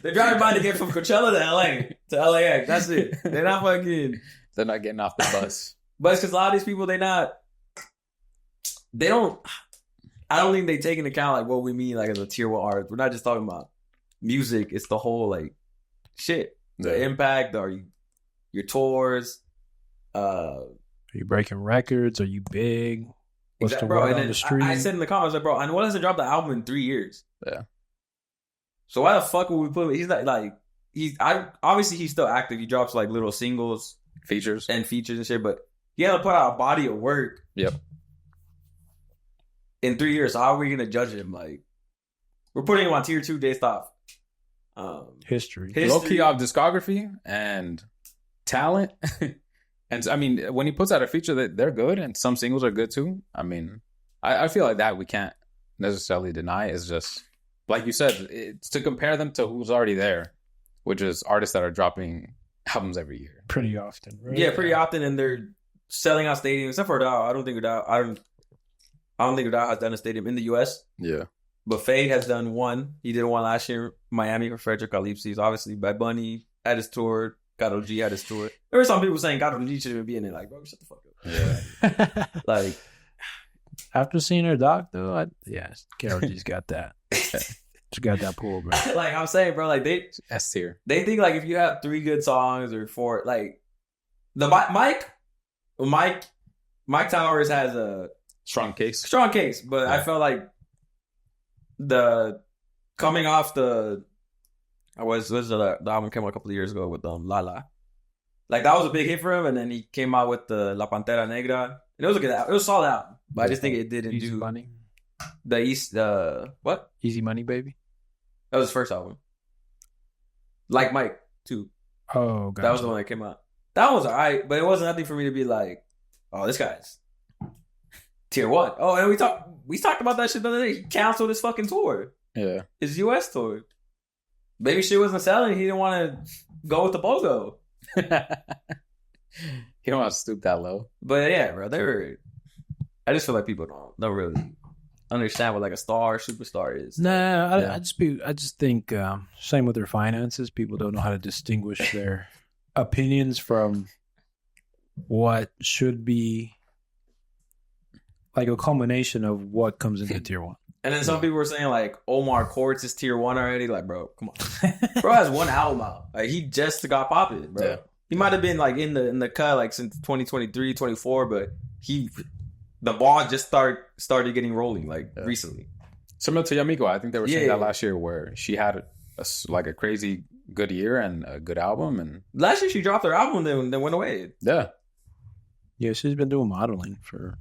they're driving by to get from Coachella to LA, to LAX. That's it. They're not fucking. They're not getting off the bus. But it's because a lot of these people, they don't. I don't think they take into account like what we mean like as a tier 1 artist. We're not just talking about music. It's the whole like shit, the impact, or your tours. Are you breaking records? Are you big? What's the word on the street? I said in the comments, like, bro, Anuel hasn't dropped the album in 3 years. Yeah. So why the fuck would we put him? He's not like obviously he's still active. He drops like little singles, features and shit, but he had to put out a body of work. Yep. In 3 years, so how are we gonna judge him? Like, we're putting him on tier 2 based off history. Low key off discography and talent. And I mean, when he puts out a feature, they're good, and some singles are good too. I mean, I feel like that we can't necessarily deny. It's just like you said, it's to compare them to who's already there, which is artists that are dropping albums every year, pretty often. Right? Yeah, pretty often, and they're selling out stadiums. Except for Dow, I don't think Dow has done a stadium in the U.S. Yeah, but Fade has done one. He did one last year, Miami for Frederick Calypsis. Obviously, Bad Bunny had his tour. Karol G had his tour. There were some people saying Karol G shouldn't be in it. Like, bro, shut the fuck up. Yeah. Like, after seeing her doc, though, Karol G's got that. She got that pull, bro. Like I'm saying, bro, like S tier. They think like if you have 3 good songs or 4, like the Mike Towers has a strong case, but I felt like the coming off the. The album came out a couple of years ago with Lala. Like, that was a big hit for him, and then he came out with the La Pantera Negra. And it was a good album. It was a solid album. But I just think it didn't Easy do... Money? What? Easy Money, Baby? That was his first album. Like Mike, too. Oh, gotcha. That was the one that came out. That was alright, but it wasn't nothing for me to be like, oh, this guy's tier 1. Oh, and we talked about that shit the other day. He canceled his fucking tour. Yeah. His US tour. Baby shit wasn't selling. He didn't want to go with the BOGO. He don't want to stoop that low. But yeah, bro, I just feel like people don't really understand what like a superstar is. Nah, I just think same with their finances. People don't know how to distinguish their opinions from what should be like a culmination of what comes into tier 1. And then some people were saying like Omar Courtz is tier 1 already. Like, bro, come on. Bro has one album out. Like, he just got popping, bro. Yeah. He might have been like in the cut like since 2023, 24, but the ball just started getting rolling like recently. Similar to Yamiko, I think they were saying that last year where she had a crazy good year and a good album. And last year she dropped her album and then went away. Yeah. Yeah, she's been doing modeling for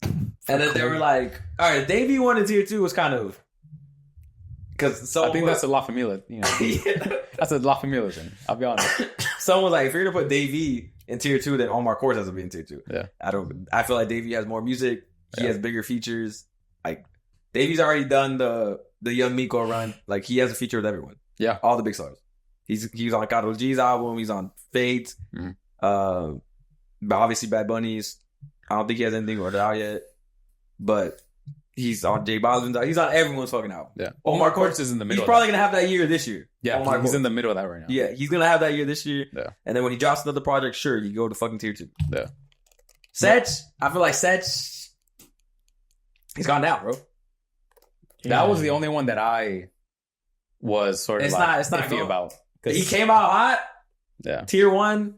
and then they were like, all right, Dei V 1 and tier 2 was kind of because I think that's a La Familia, that's a La Familia thing. I'll be honest. Someone was like, if you're gonna put Dei V in tier 2, then Omar Courtz has to be in tier 2. Yeah. I feel like Dei V has more music. He has bigger features. Like Dei V's already done the Young Miko run. Like he has a feature with everyone. Yeah. All the big stars. He's on Karol G's album. He's on Fate. Mm-hmm. But obviously Bad Bunny's. I don't think he has anything ordered out yet. But he's on J Balvin's. He's on everyone's fucking album. Yeah. Omar Courtz is in the middle. He's probably gonna have that year this year. Yeah. He's in the middle of that right now. Yeah. He's gonna have that year this year. Yeah. And then when he drops another project, sure, you go to fucking tier 2. Yeah. Setch, I feel like Setch, he's gone down, bro. That was the only one that I was sort of it's not iffy about. He came out hot. Yeah. Tier 1.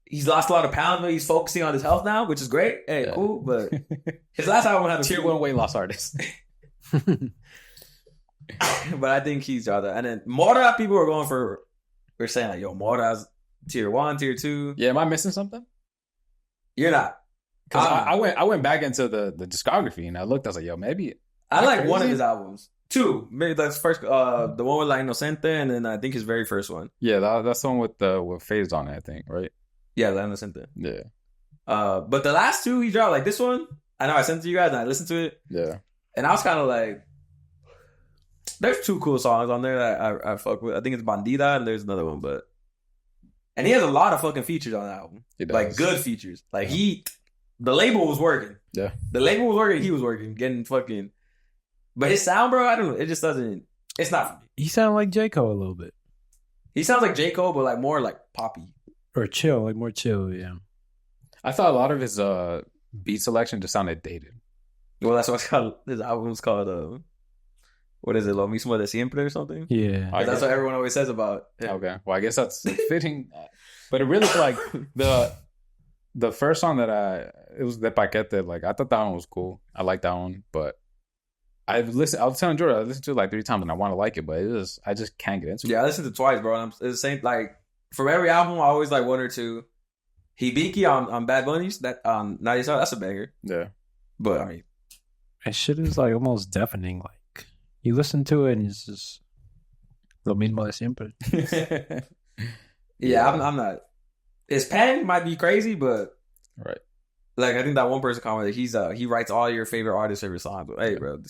He's lost a lot of pounds, but he's focusing on his health now, which is great. Hey, cool. But his last album had a tier 1 weight loss artist. But I think he's other. And then Mora, people were going for. We're saying like, yo, Mora's tier 1, tier 2. Yeah, am I missing something? You're not. Because I went back into the discography and I looked. I was like, yo, maybe. I like one of his albums. 2. Maybe that's first. The one with La Inocente, and then I think his very first one. Yeah, that's the one with Phase on it, I think, right? Yeah, La Inocente. Yeah. But the last 2 he dropped, like this one, I know I sent it to you guys and I listened to it. Yeah. And I was kind of like, there's 2 cool songs on there that I fuck with. I think it's Bandida and there's another one, and he has a lot of fucking features on the album. Like good features. Like the label was working. Yeah. The label was working, he was working, getting fucking. But his sound, bro, I don't know. It just doesn't. It's not for me. He sounds like J. Cole a little bit. He sounds like J. Cole, but like more like poppy. Or chill, like more chill, yeah. I thought a lot of his beat selection just sounded dated. Well, that's what it's called. His album's called, what is it, Lo Mismo de Siempre or something? Yeah. That's what everyone always says about it. Okay. Well, I guess that's fitting. But it really, like, the first song it was De Paquete. Like, I thought that one was cool. I like that one, but I was telling Jordan, I listened to it like 3 times and I want to like it, but I just can't get into it. Yeah, I listened to it twice, bro. And it's the same, like, from every album, I always like 1 or 2. Hibiki on Bad Bunny's, that Nadia Star, that's a banger. Yeah. But I mean, that shit is like almost deafening. Like you listen to it and it's just lo mismo de siempre. Yeah, I'm not. His pen might be crazy, but right. Like I think that one person commented, he writes all your favorite artists' favorite songs. But hey, bro,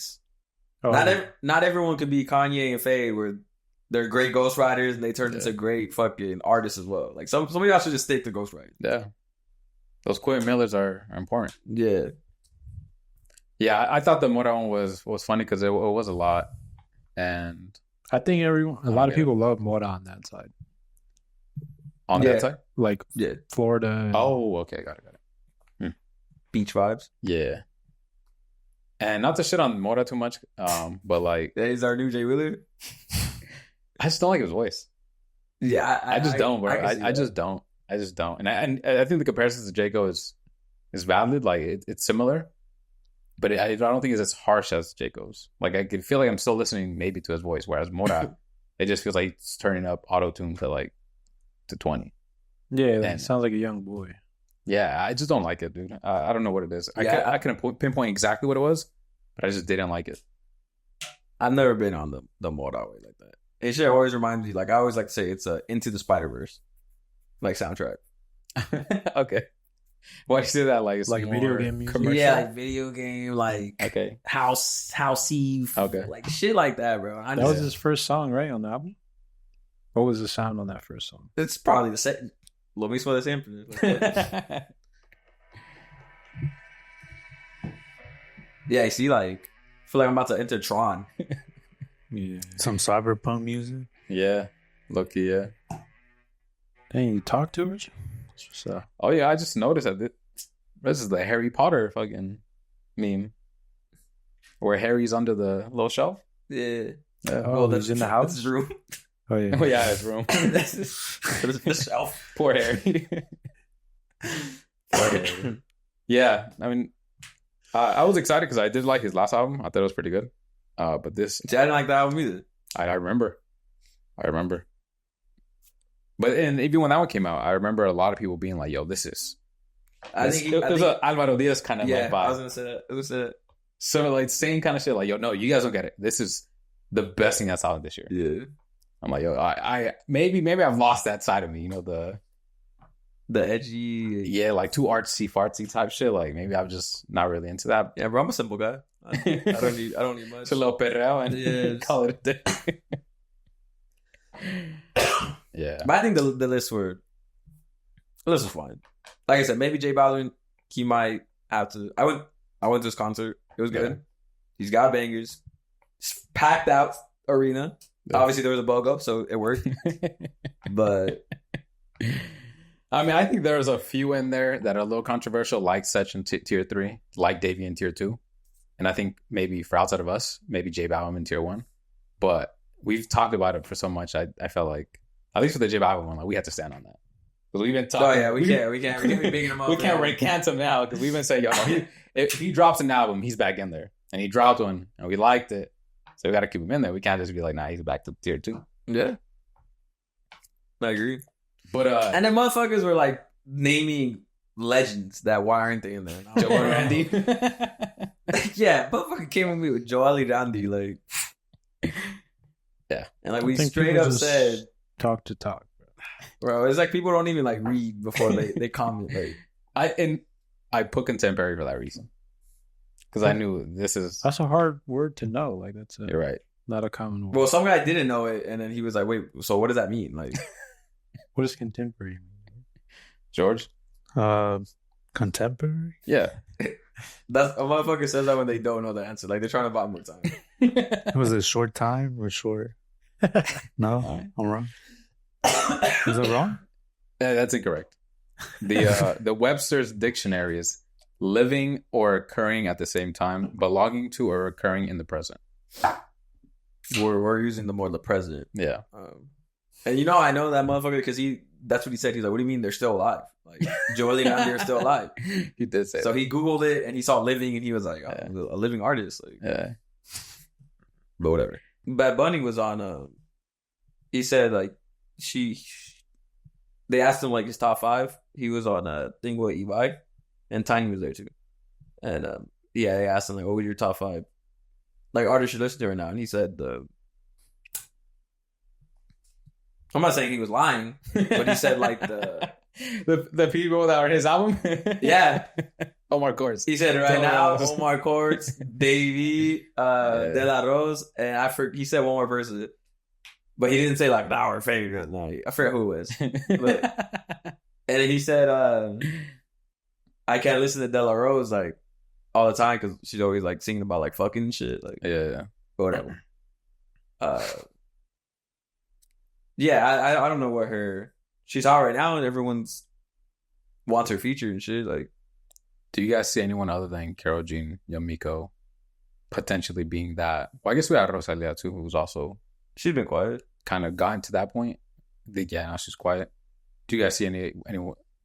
not everyone could be Kanye and Faye, where they're great ghostwriters and they turn into great fucking artists as well. Like some of y'all should just stick to ghostwriting. Yeah, those Quentin Millers are important. Yeah, yeah. I thought the Mora one was funny because it was a lot, and I think a lot of people love Mora on that side. On that side, like Florida. Oh, okay, got it. Beach vibes. Yeah, and not to shit on Mora too much, but like he's our new Jay Wheeler. I just don't like his voice. Yeah, I just don't, bro. I just don't. I just don't. And I think the comparison to Jaco is valid. Like it's similar, but I don't think it's as harsh as Jaco's. Like I can feel like I'm still listening maybe to his voice, whereas Mora, it just feels like it's turning up auto tune to 20. Yeah, it sounds like a young boy. Yeah, I just don't like it, dude. I don't know what it is. I couldn't pinpoint exactly what it was, but I just didn't like it. I've never been on the Mora way like that. It should always remind me, like I always like to say, it's a Into the Spider-Verse like soundtrack. Okay. Why do you say that? Like it's like video game music? Yeah, like video game, like housey, like shit like that, bro. That was his first song, right, on the album? What was the sound on that first song? It's probably the second. Lo mismo de siempre. Yeah, you see, like I feel like I'm about to enter Tron. Yeah, some cyberpunk music. Yeah, lucky. Yeah. Dang, you talk to her? So, oh yeah, I just noticed that this is the Harry Potter fucking meme, where Harry's under the little shelf. Yeah. Oh, he's in the house. His room. Oh yeah. Oh yeah, his room. That's the shelf. Poor Harry. Yeah, I mean, I was excited because I did like his last album. I thought it was pretty good. But this, I didn't like that album either. I remember. But and even when that one came out, I remember a lot of people being like, "Yo, this is." I think it was a Alvaro Diaz kind of like vibe. I was gonna say that. It was so like same kind of shit. Like, yo, no, you guys don't get it. This is the best thing that's out this year. Yeah. I'm like, yo, I maybe I've lost that side of me. You know, the edgy, yeah, like too artsy fartsy type shit. Like maybe I'm just not really into that. Yeah, bro, I'm a simple guy. I don't need much. It's a little perreo and call it a day. Yeah, but I think the list was fine. Like I said, maybe J Balvin, he might have to. I went to his concert. It was good. Yeah. He's got bangers. It's packed out arena. Yeah. Obviously, there was a BOGO, so it worked. But I mean, I think there's a few in there that are a little controversial, like Setch in tier 3, like Dei V in tier 2. And I think maybe for outside of us, maybe J Balvin in tier 1. But we've talked about it for so much. I felt like, at least for the J Balvin one, like we had to stand on that. Because we've been talking. Oh, yeah, we can't be bigging him up. We can't recant him now because we've been saying, yo, if he drops an album, he's back in there. And he dropped one, and we liked it. So we got to keep him in there. We can't just be like, nah, he's back to tier 2. Yeah. I agree. But and then motherfuckers were like naming legends that why aren't they in there? Joel and Randy. Yeah, motherfucker came with me with Joel and Randy, like. Yeah. And like we straight up said talk to talk. Bro, it's like people don't even like read before they comment. Like I put contemporary for that reason. Because I knew that's a hard word to know. Like you're right. Not a common word. Well, some guy didn't know it, and then he was like, "Wait, so what does that mean?" Like, what does contemporary mean? George? Contemporary? Yeah. That's a motherfucker says that when they don't know the answer. Like they're trying to buy more time. Was it short time or short? No, right. I'm wrong. Is that wrong? Yeah, that's incorrect. The Webster's dictionary is living or occurring at the same time, belonging to or occurring in the present. We're using the present. Yeah. And I know that motherfucker because that's what he said. He's like, what do you mean they're still alive? Like Joel and Andy are still alive. He did say so that. He Googled it and he saw living and he was like, a living artist. Like, yeah. But whatever. Bad Bunny was on he said like they asked him like his top 5. He was on a thing with Dei V and Tiny was there too. And they asked him like, what was your top 5 like artists you listen to right now? And he said I'm not saying he was lying, but he said like the people that are his album. Yeah. Omar Courtz. He said right now Omar Courtz, Dei V, De La Rose, and he said one more person, but he didn't say like our favorite. No, I forget who it was. And then he said I can't listen to De La Rose like all the time because she's always like singing about like fucking and shit. Like yeah, whatever. Yeah, I don't know what she's out right now, and everyone's wants her feature and shit. Like, do you guys see anyone other than Karol G, Young Miko, potentially being that? Well, I guess we had Rosalia too, who's also she's been quiet, kind of gotten to that point. Yeah, now she's quiet. Do you guys see any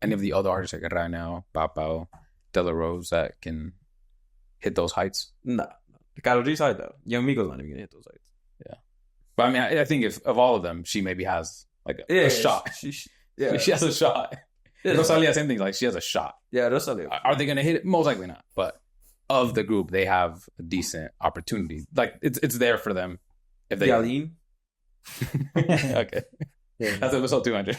of the other artists like right now, Papao, De La Rose, that can hit those heights? No, Karol G's high though. Young Miko's not even gonna hit those heights. Yeah. But I mean, I think if of all of them, she maybe has like a shot. She has a shot. Rosalia, same thing. Like she has a shot. Yeah, Rosalia. Are they going to hit it? Most likely not. But of the group, they have a decent opportunity. Like it's there for them. If they Yaleen. Okay. Yeah. That's episode 200.